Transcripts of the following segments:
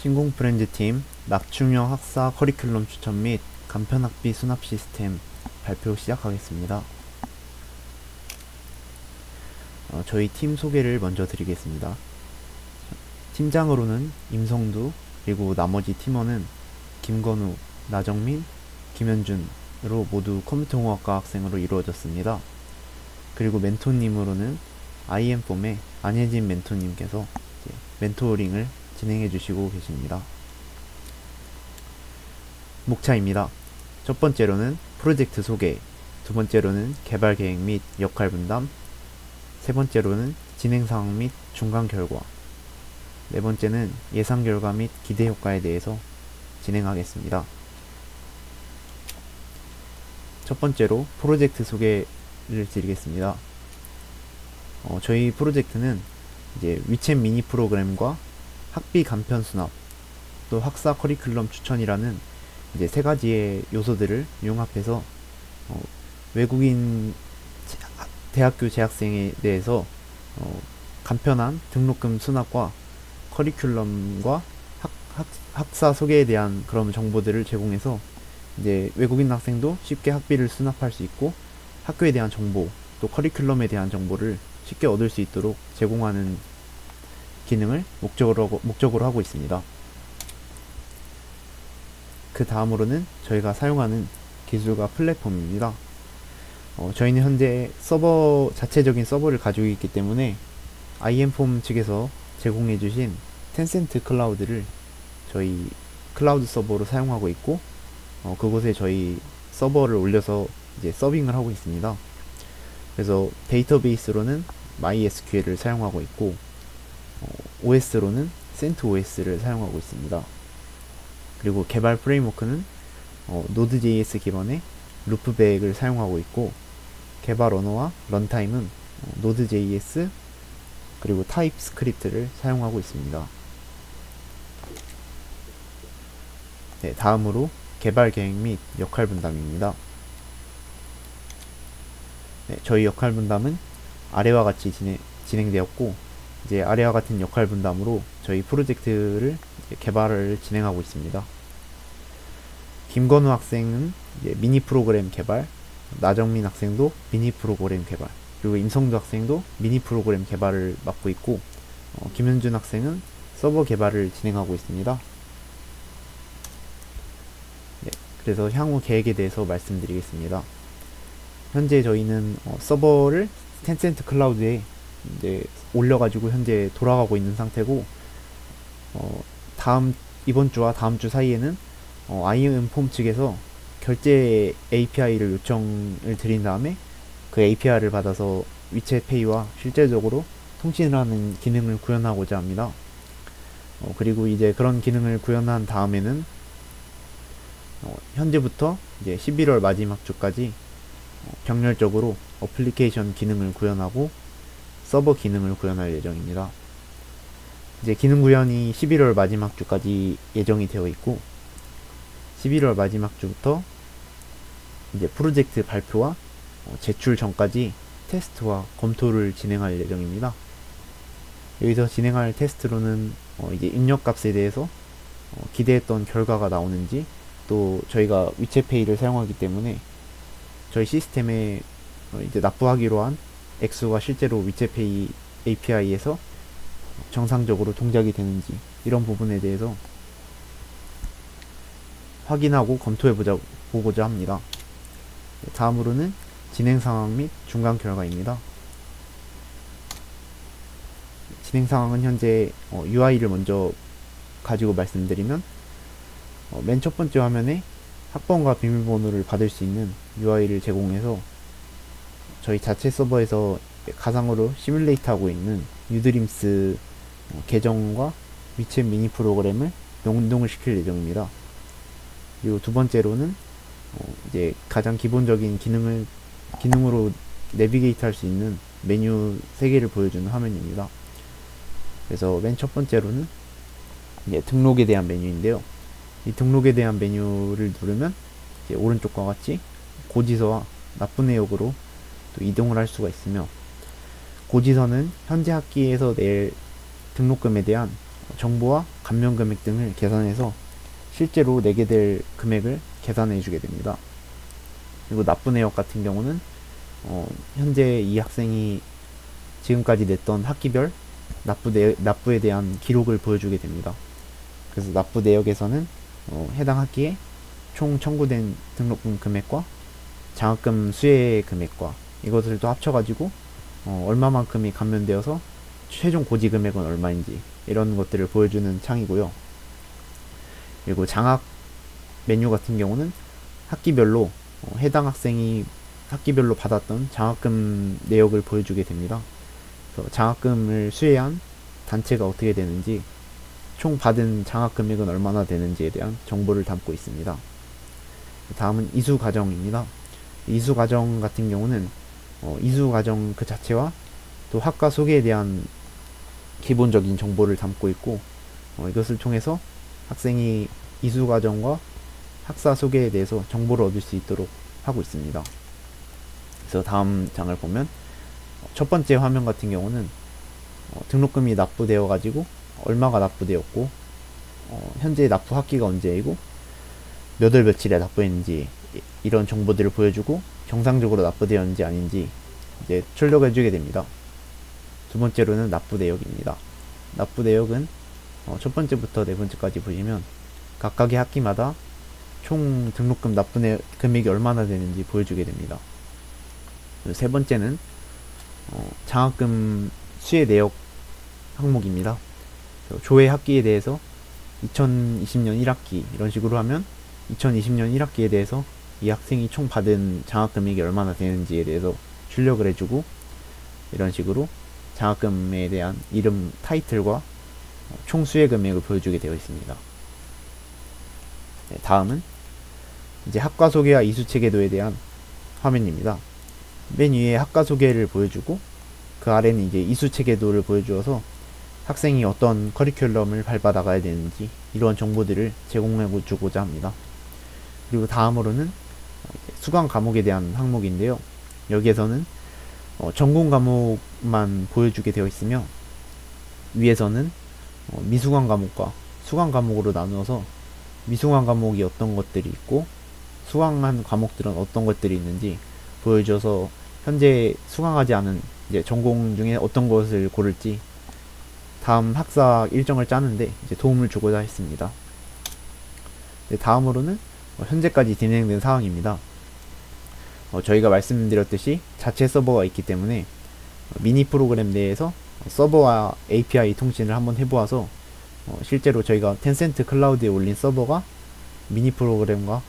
신공 브랜드팀 납충형 학사 커리큘럼 추천 및 간편학비 수납 시스템 발표 시작하겠습니다. 저희 팀 소개를 먼저 드리겠습니다. 팀장으로는 임성두, 그리고 나머지 팀원은 김건우, 나정민, 김현준으로 모두 컴퓨터공학과 학생으로 이루어졌습니다. 그리고 멘토님으로는 IM폼의 안혜진 멘토님께서 멘토링을 진행해 주시고 계십니다. 목차입니다. 첫 번째로는 프로젝트 소개, 두 번째로는 개발 계획 및 역할 분담, 세 번째로는 진행 상황 및 중간 결과, 네 번째는 예상 결과 및 기대 효과에 대해서 진행하겠습니다. 첫 번째로 프로젝트 소개를 드리겠습니다. 저희 프로젝트는 이제 위챗 미니 프로그램과 학비 간편 수납, 또 학사 커리큘럼 추천이라는 이제 세 가지의 요소들을 융합해서 외국인 대학교 재학생에 대해서 간편한 등록금 수납과 커리큘럼과 학사 소개에 대한 그런 정보들을 제공해서 이제 외국인 학생도 쉽게 학비를 수납할 수 있고 학교에 대한 정보, 또 커리큘럼에 대한 정보를 쉽게 얻을 수 있도록 제공하는 기능을 목적으로 하고 있습니다. 그 다음으로는 저희가 사용하는 기술과 플랫폼입니다. 저희는 현재 자체적인 서버를 가지고 있기 때문에 IM폼 측에서 제공해주신 텐센트 클라우드를 저희 클라우드 서버로 사용하고 있고, 그곳에 저희 서버를 올려서 이제 서빙을 하고 있습니다. 그래서 데이터베이스로는 MySQL을 사용하고 있고, OS로는 CentOS를 사용하고 있습니다. 그리고 개발 프레임워크는 Node.js 기반의 루프백을 사용하고 있고, 개발 언어와 런타임은 Node.js 그리고 타입스크립트를 사용하고 있습니다. 네, 다음으로 개발 계획 및 역할 분담입니다. 네, 저희 역할 분담은 아래와 같이 진행되었고, 이제 아래와 같은 역할 분담으로 저희 프로젝트를 개발을 진행하고 있습니다. 김건우 학생은 미니 프로그램 개발, 나정민 학생도 미니 프로그램 개발, 그리고 임성두 학생도 미니 프로그램 개발을 맡고 있고, 김현준 학생은 서버 개발을 진행하고 있습니다. 네, 그래서 향후 계획에 대해서 말씀드리겠습니다. 현재 저희는 서버를 텐센트 클라우드에 이제 올려가지고 현재 돌아가고 있는 상태고, 이번 주와 다음 주 사이에는 IM폼 측에서 결제 API를 요청을 드린 다음에 그 API를 받아서 위챗페이와 실제적으로 통신을 하는 기능을 구현하고자 합니다. 그리고 이제 그런 기능을 구현한 다음에는 현재부터 이제 11월 마지막 주까지 병렬적으로 어플리케이션 기능을 구현하고 서버 기능을 구현할 예정입니다. 이제 기능 구현이 11월 마지막 주까지 예정이 되어 있고, 11월 마지막 주부터 이제 프로젝트 발표와 제출 전까지 테스트와 검토를 진행할 예정입니다. 여기서 진행할 테스트로는 이제 입력값에 대해서 기대했던 결과가 나오는지, 또 저희가 위챗페이를 사용하기 때문에 저희 시스템에 이제 납부하기로 한 액수가 실제로 위챗페이 API에서 정상적으로 동작이 되는지, 이런 부분에 대해서 확인하고 보고자 합니다. 다음으로는 진행 상황 및 중간 결과입니다. 진행 상황은 현재 UI를 먼저 가지고 말씀드리면, 맨 첫 번째 화면에 학번과 비밀번호를 받을 수 있는 UI를 제공해서 저희 자체 서버에서 가상으로 시뮬레이트하고 있는 유드림스 계정과 위챗 미니 프로그램을 연동을 시킬 예정입니다. 그리고 두 번째로는 이제 가장 기본적인 기능으로 내비게이트 할 수 있는 메뉴 3개를 보여주는 화면입니다. 그래서 맨 첫 번째로는 이제 등록에 대한 메뉴인데요. 이 등록에 대한 메뉴를 누르면 이제 오른쪽과 같이 고지서와 납부 내역으로 또 이동을 할 수가 있으며, 고지서는 현재 학기에서 낼 등록금에 대한 정보와 감면 금액 등을 계산해서 실제로 내게 될 금액을 계산해 주게 됩니다. 그리고 납부 내역 같은 경우는 현재 이 학생이 지금까지 냈던 학기별 납부에 대한 기록을 보여주게 됩니다. 그래서 납부 내역에서는 해당 학기에 총 청구된 등록금 금액과 장학금 수혜 금액과 이것을 또 합쳐가지고 얼마만큼이 감면되어서 최종 고지 금액은 얼마인지 이런 것들을 보여주는 창이고요. 그리고 장학 메뉴 같은 경우는 학기별로 해당 학생이 학기별로 받았던 장학금 내역을 보여주게 됩니다. 그래서 장학금을 수혜한 단체가 어떻게 되는지, 총 받은 장학 금액은 얼마나 되는지에 대한 정보를 담고 있습니다. 다음은 이수 과정입니다. 이수 과정 같은 경우는 이수 과정 그 자체와 또 학과 소개에 대한 기본적인 정보를 담고 있고, 이것을 통해서 학생이 이수 과정과 학사 소개에 대해서 정보를 얻을 수 있도록 하고 있습니다. 그래서 다음 장을 보면 첫 번째 화면 같은 경우는 등록금이 납부되어 가지고 얼마가 납부되었고 현재 납부 학기가 언제이고 몇 월 며칠에 납부했는지 이런 정보들을 보여주고 정상적으로 납부되었는지 아닌지 이제 출력해 주게 됩니다. 두 번째로는 납부 내역입니다. 납부 내역은 첫 번째부터 네 번째까지 보시면 각각의 학기마다 총 등록금 납부 금액이 얼마나 되는지 보여주게 됩니다. 세 번째는 장학금 수혜 내역 항목입니다. 조회 학기에 대해서 2020년 1학기 이런 식으로 하면 2020년 1학기에 대해서 이 학생이 총 받은 장학금액이 얼마나 되는지에 대해서 출력을 해주고, 이런 식으로 장학금에 대한 이름 타이틀과 총 수혜 금액을 보여주게 되어 있습니다. 네, 다음은 이제 학과 소개와 이수 체계도에 대한 화면입니다. 맨 위에 학과 소개를 보여주고 그 아래는 이제 이수 체계도를 보여주어서 학생이 어떤 커리큘럼을 밟아 나가야 되는지 이러한 정보들을 제공해 주고자 합니다. 그리고 다음으로는 수강 과목에 대한 항목인데요. 여기에서는 전공 과목만 보여주게 되어 있으며 위에서는 미수강 과목과 수강 과목으로 나누어서 미수강 과목이 어떤 것들이 있고 수강한 과목들은 어떤 것들이 있는지 보여줘서 현재 수강하지 않은 이제 전공 중에 어떤 것을 고를지 다음 학사 일정을 짜는데 이제 도움을 주고자 했습니다. 네, 다음으로는 현재까지 진행된 사항입니다. 저희가 말씀드렸듯이 자체 서버가 있기 때문에 미니 프로그램 내에서 서버와 API 통신을 한번 해보아서 실제로 저희가 텐센트 클라우드에 올린 서버가 미니 프로그램과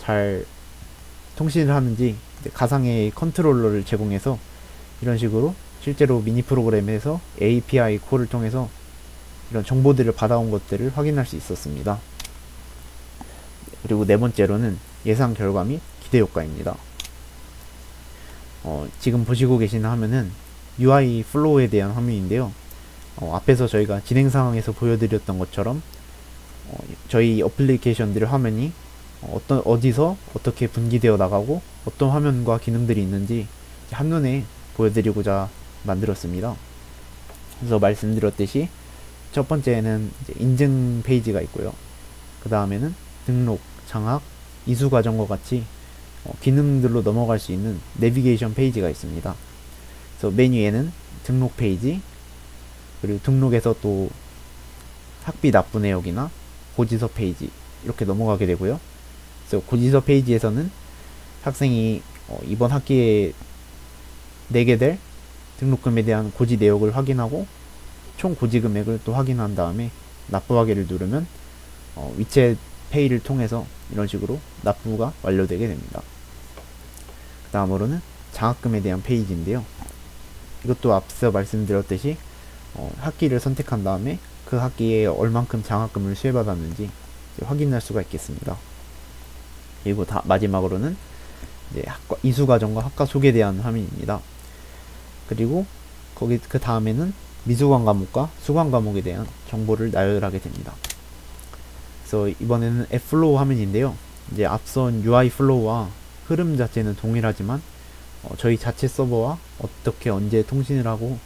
잘 통신을 하는지 가상의 컨트롤러를 제공해서 이런 식으로 실제로 미니 프로그램에서 API 콜을 통해서 이런 정보들을 받아온 것들을 확인할 수 있었습니다. 그리고 네 번째로는 예상 결과 및 기대 효과입니다. 지금 보시고 계시는 화면은 UI 플로우에 대한 화면인데요. 앞에서 저희가 진행 상황에서 보여드렸던 것처럼 저희 어플리케이션들의 화면이 어디서 어떻게 분기되어 나가고 어떤 화면과 기능들이 있는지 한눈에 보여드리고자 만들었습니다. 그래서 말씀드렸듯이 첫 번째는 이제 인증 페이지가 있고요. 그 다음에는 등록, 장학, 이수 과정과 같이 기능들로 넘어갈 수 있는 내비게이션 페이지가 있습니다. 그래서 맨 위에는 등록 페이지, 그리고 등록에서 또 학비 납부 내역이나 고지서 페이지 이렇게 넘어가게 되고요. 그래서 고지서 페이지에서는 학생이 이번 학기에 내게 될 등록금에 대한 고지 내역을 확인하고 총 고지 금액을 또 확인한 다음에 납부하기를 누르면 위챗 페이를 통해서 이런 식으로 납부가 완료되게 됩니다. 그 다음으로는 장학금에 대한 페이지인데요. 이것도 앞서 말씀드렸듯이 학기를 선택한 다음에 그 학기에 얼만큼 장학금을 수혜받았는지 확인할 수가 있겠습니다. 그리고 마지막으로는 이제 이수 과정과 학과 소개에 대한 화면입니다. 그리고 그 다음에는 미수강 과목과 수강 과목에 대한 정보를 나열하게 됩니다. 그래서 이번에는 앱 플로우 화면인데요. 이제 앞선 UI 플로우와 흐름 자체는 동일하지만 저희 자체 서버와 어떻게 언제 통신을 하고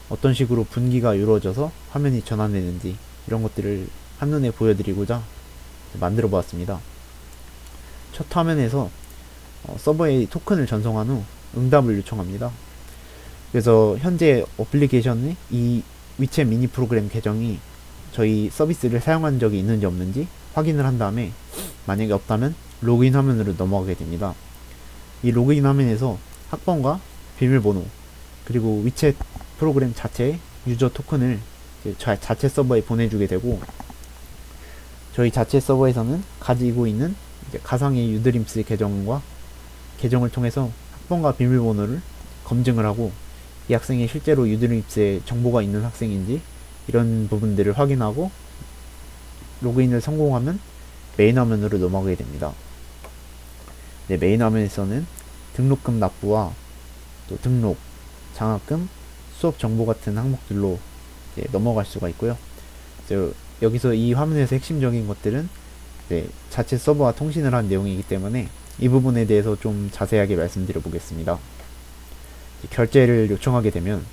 어떤 식으로 분기가 이루어져서 화면이 전환되는지 이런 것들을 한눈에 보여드리고자 만들어 보았습니다. 첫 화면에서 서버에 토큰을 전송한 후 응답을 요청합니다. 그래서 현재 어플리케이션의 이 위챗 미니 프로그램 계정이 저희 서비스를 사용한 적이 있는지 없는지 확인을 한 다음에 만약에 없다면 로그인 화면으로 넘어가게 됩니다. 이 로그인 화면에서 학번과 비밀번호 그리고 위챗 프로그램 자체의 유저 토큰을 자체 서버에 보내주게 되고, 저희 자체 서버에서는 가지고 있는 가상의 유드림스 계정을 통해서 학번과 비밀번호를 검증을 하고 이 학생이 실제로 유드림스에 정보가 있는 학생인지 이런 부분들을 확인하고 로그인을 성공하면 메인 화면으로 넘어가게 됩니다. 네, 메인 화면에서는 등록금 납부와 또 등록, 장학금, 수업 정보 같은 항목들로 넘어갈 수가 있고요. 여기서 이 화면에서 핵심적인 것들은 자체 서버와 통신을 한 내용이기 때문에 이 부분에 대해서 좀 자세하게 말씀드려 보겠습니다. 결제를 요청하게 되면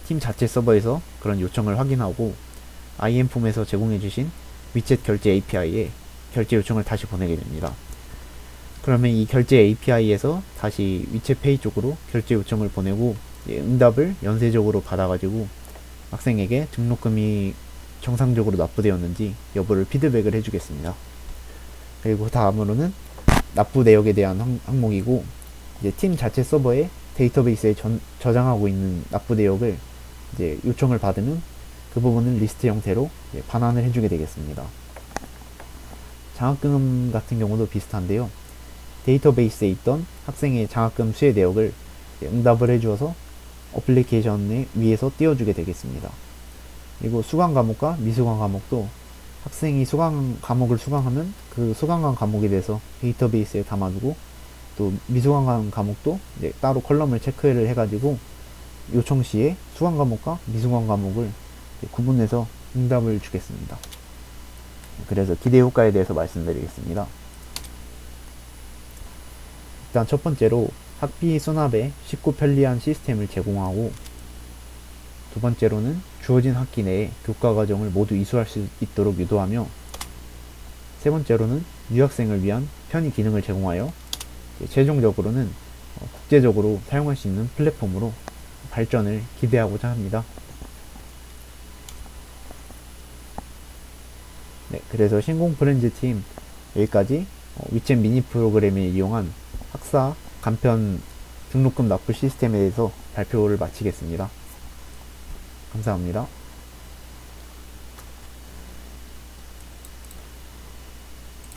팀 자체 서버에서 그런 요청을 확인하고 IM폼에서 제공해주신 위챗 결제 API에 결제 요청을 다시 보내게 됩니다. 그러면 이 결제 API에서 다시 위챗페이 쪽으로 결제 요청을 보내고 응답을 연쇄적으로 받아가지고 학생에게 등록금이 정상적으로 납부되었는지 여부를 피드백을 해주겠습니다. 그리고 다음으로는 납부 내역에 대한 항목이고, 이제 팀 자체 서버에 데이터베이스에 저장하고 있는 납부 내역을 요청을 받으면 그 부분은 리스트 형태로 반환을 해주게 되겠습니다. 장학금 같은 경우도 비슷한데요. 데이터베이스에 있던 학생의 장학금 수혜 내역을 응답을 해주어서 어플리케이션 위에서 띄워주게 되겠습니다. 그리고 수강 과목과 미수강 과목도 학생이 수강 과목을 수강하면 그 수강한 과목에 대해서 데이터베이스에 담아두고, 또 미수강 과목도 따로 컬럼을 체크를 해가지고 요청 시에 수강 과목과 미수강 과목을 구분해서 응답을 주겠습니다. 그래서 기대 효과에 대해서 말씀드리겠습니다. 일단 첫 번째로 학비 수납에 쉽고 편리한 시스템을 제공하고, 두 번째로는 주어진 학기 내에 교과 과정을 모두 이수할 수 있도록 유도하며, 세 번째로는 유학생을 위한 편의 기능을 제공하여 최종적으로는 국제적으로 사용할 수 있는 플랫폼으로 발전을 기대하고자 합니다. 네, 그래서 신공 프렌즈 팀 여기까지 위챗 미니 프로그램을 이용한 학사 간편 등록금 납부 시스템에 대해서 발표를 마치겠습니다. 감사합니다.